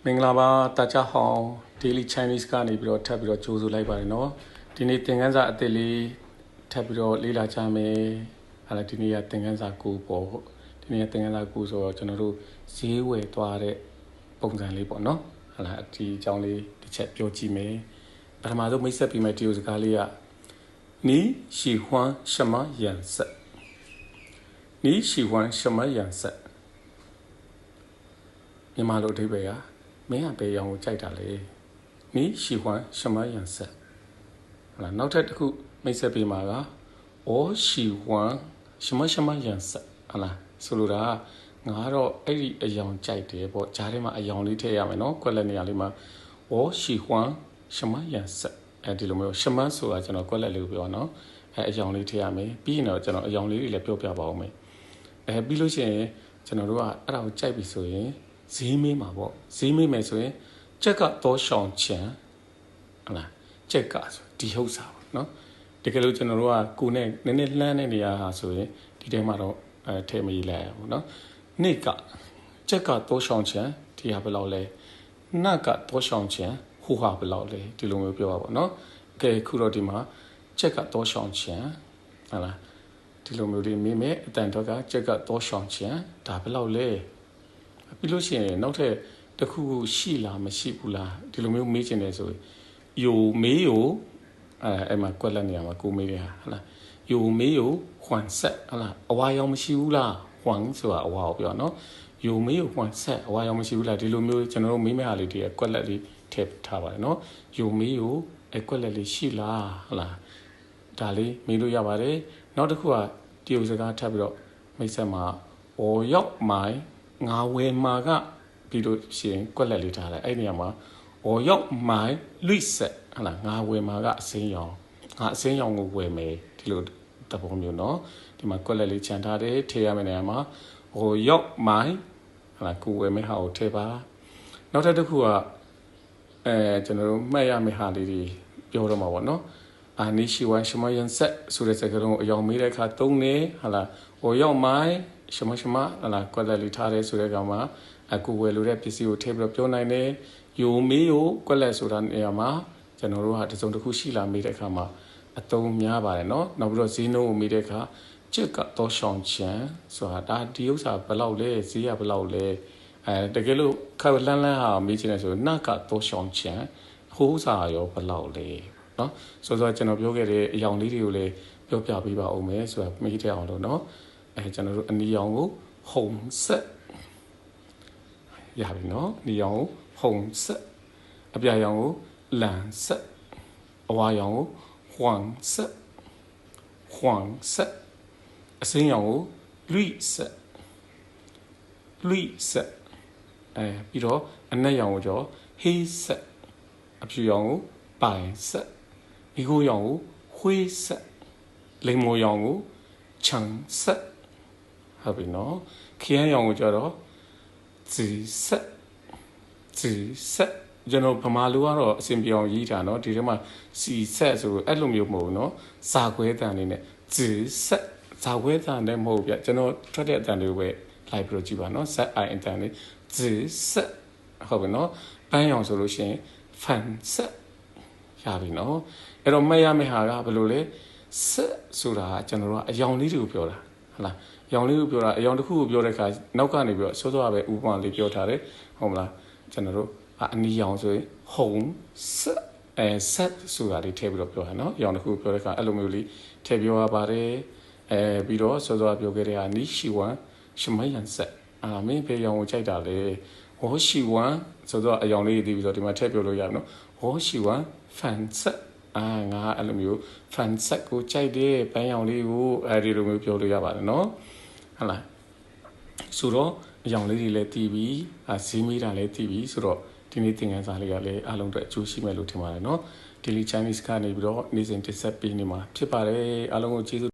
မင်္ဂလာပါတာချဟောင်း Daily Chinese ကနေပြီးတော့ထပ်ပြီးတော့ကြိုးဆိုလိုက်ပါတယ်နော်ဒီနေ့သင်ခန်းစာအသစ်လေးထပ်ပြီးတော့လေ့လာကြမယ်ဟာလာဒီနေ့ကသင်ခန်းစာ9ပေါ့ဒီနေ့ကသင်ခန်းစာ9ဆိုတော့ကျွန်တော်တို့ဈေးဝယ်သွားတဲ့ပုံစံလေးပေါ့နော်ဟာလာဒီအကြောင်းလေးတစ်ချက်ပြောကြည့်မယ်ပထမဆုံးမိတ်ဆက်ပြီးမှဒီစကားလေးက你喜欢什么颜色你喜欢什么颜色မြန်မာလိုအဓိပ္ပာယ်ကမင်းကဘယ်ရောင်ကိုကြိုက်တာလဲ你喜欢什么颜色ဟလာနောက်ထပ်တစ်ခုမိတ်ဆက်ပေးမှာက我喜欢什么什么颜色ဟလာဆိုလိုတာငါတော့အဲ့ဒီအရောင်ကြိုက်တယ်ပေါ့ဂျားထဲမှာအရောင်လေးထည့်ရမယ်နော်ကွက်လက်နေရာလေးမှာ我喜欢什么颜色ဒီလိုမျိုး什么ဆိုတာကျွန်တော်ကွက်လက်လေးကိုပြောနော်အရောင်လေးထည့်ရမယ်ပြီးရင်တော့ကျွန်တော်အရောင်လေးတွေလည်းပြောပြပါအောင်မယ်ပြီးလို့ရှိရင်ကျွန်တော်တို့ကအဲ့ဒါကိုကြိုက်ပြီဆိုရင်ဈေးမေးမှာပေါ့ဈေးမေးမယ်ဆိုရင်这个多少钱ဟလား这个ဆိုဒီဟုတ်စာပေါ့နော်တကယ်လို့ကျွန်တော်တို့ကကိုယ်နဲ့နည်းနည်းလှမ်းတဲ့နေရာဟာဆိုရင်ဒီထဲမှာတော့ထည့်မရေးလိုက်ဘူးနော်နေ့က这个多少钱ဒီဟာဘယ်လောက်လဲ那个多少钱ဟိုဟာဘယ်လောက်လဲဒီလိုမျိုးပြောပါပေါ့နော်ကဲခုတော့ဒီမှာ这个多少钱ဟလားဒီလိုမျိုးတွေမေးမယ်အတန်တော့က这个多少钱ဒါဘယ်လောက်လဲပြီးလို့ရှိရင်နောက်ထပ်တစ်ခုခုရှိလားမရှိဘူးလားဒီလိုမျိုးမေးချင်တယ်ဆို有没有အဲ့မှာကွက်လက်နေရမှာကိုမေးတယ်ဟာလား有没有换色ဟာလားအဝါရောင်မရှိဘူးလား换ဆိုတာအဝါကိုပြောနော်有没有换色အဝါရောင်မရှိဘူးလားဒီလိုမျိုးကျွန်တော်တို့မေးမဲ့ဟာလေးတွေကွက်လက်လေးထည့်ထားပါတယ်နော်有没有ကွက်လက်လေးရှိလားဟာလားဒါလေးမေးလို့ရပါတယ်နောက်တစ်ခုကတရုတ်စကားထပ်ပြီးတော့မိတ်ဆက်မှာ我要买ငါဝယ်မှာကပြီးလို့ရှိရင်ကွက်လက်လေးထားလိုက်အဲ့ဒီနေရာမှာ我要买绿色ဟလာငါဝယ်မှာကအစင်းရောင်ငါအစင်းရောင်ကိုဝယ်မယ်ဒီလိုတပုံမျိုးเนาะဒီမှာကွက်လက်လေးခြံထားတယ်ထည့်ရမယ့်နေရာမှာ我要买ဟလာကိုဝယ်မယ့်ဟာကိုထည့်ပါနောက်တစ်ခုကကျွန်တော်တို့မှတ်ရမယ့်ဟာလေးတွေပြောတော့မှာပေါ့เนาะ你喜欢什么颜色ဆိုတဲ့စကားလုံးအယောင်မေးတဲ့အခါသုံးနေဟလာ我要买什么什么ဟလာကွက်လက်လေးထားတယ်ဆိုတဲ့ကောင်မှာအခုဝယ်လို့တဲ့ပစ္စည်းကိုထည့်ပြီးတော့ပြောနိုင်တယ်有没有ကွက်လက်ဆိုတာနေရာမှာကျွန်တော်တို့ကတစုံတစ်ခုရှိလာမေးတဲ့အခါမှာအသုံးများပါတယ်เนาะနောက်ပြီးတော့ဈေးနှုန်းကိုမေးတဲ့အခါ这个多少钱ဆိုတာဒါဒီဥစ္စာဘယ်လောက်လဲဈေးကဘယ်လောက်လဲတကယ်လို့ခက်လန်းလန်းဟာမေးချင်တယ်ဆို那个多少钱ဟိုဥစ္စာရောဘယ်လောက်လဲเนาะဆိုတော့ကျွန်တော်ပြောခဲ့တဲ့အယောင်လေးတွေကိုလည်းပြောပြပေးပါဦးမယ်ဆိုတာမေးတဲ့အောင်လို့เนาะကျွန်တော်တို့အနီရောင်ကို红色ရပြီเนาะနီရောင်ကို红色အပြာရောင်ကို蓝色အဝါရောင်ကို黄色黄色အစင်းရောင်ကို绿色绿色ပြီးတော့အနက်ရောင်ကိုကျော်黑色အဖြူရောင်ကို白色မိခိုးရောင်ကို灰色လိမ္မော်ရောင်ကို橙色ဟုတ်ပြီနော်ခရမ်းရောင်ကိုကျော်တော့紫色紫色ကျွန်တော်ဗမာလူကတော့အစဉ်ပြောင်းရေးတာเนาะဒီထဲမှာစီဆက်ဆိုအဲ့လိုမျိုးမဟုတ်ဘူးเนาะဇာခွဲတန်လေးနဲ့紫色ဇာခွဲတန်နဲ့မဟုတ်ပြကျွန်တော်ထွက်တဲ့အတန်လေးပဲလိုက်ပြီးတော့ကြည့်ပါเนาะ Z I အတန်လေး紫色ဟုတ်ပြီเนาะပန်းရောင်ဆိုလို့ရှိရင်粉色ရပြီเนาะအဲ့တော့မှတ်ရမယ့်ဟာကဘယ်လိုလဲ色ဆိုတာကကျွန်တော်တို့ကအယောင်လေးတွေကိုပြောတာဟုတ်လားအယောင်လေးကိုပြောတာအယောင်တစ်ခုကိုပြောတဲ့အခါနောက်ကနေပြီးတော့စောစောကပဲဥပမာလေးပြောထားတယ်ဟုတ်မလားကျွန်တော်တို့အနီရောင်ဆိုရင်红色ဆက်ဆိုတာလေးထည့်ပြီးတော့ပြောတာเนาะရောင်တစ်ခုပြောတဲ့အခါအဲ့လိုမျိုးလေးထည့်ပြောရပါတယ်ပြီးတော့စောစောပြောခဲ့တဲ့ဟာ你喜欢什么颜色မင်းဘယ်ရောင်ကိုကြိုက်တာလဲ我喜欢ဆိုတော့အယောင်လေးတွေပြီးတော့ဒီမှာထည့်ပြောလို့ရပြီเนาะ我喜欢粉色ငါအဲ့လိုမျိုး粉色ကိုကြိုက်တယ်ပန်းရောင်လေးကိုဒီလိုမျိုးပြောလို့ရပါတယ်เนาะဟုတ်လားဆိုတော့အယောင်လေးတွေလည်းတည်ပြီးဈေးမေးတာလည်းတည်ပြီးဆိုတော့ဒီနေ့သင်ခန်းစာလေးကလည်းအားလုံးအတွက်အကျိုးရှိမယ်လို့ထင်ပါတယ်เนาะ Daily Chinese ကနေပြီးတော့နေ့စဉ်တင်ဆက်ပေးနေမှာဖြစ်ပါတယ်အားလုံးကိုကျေးဇူး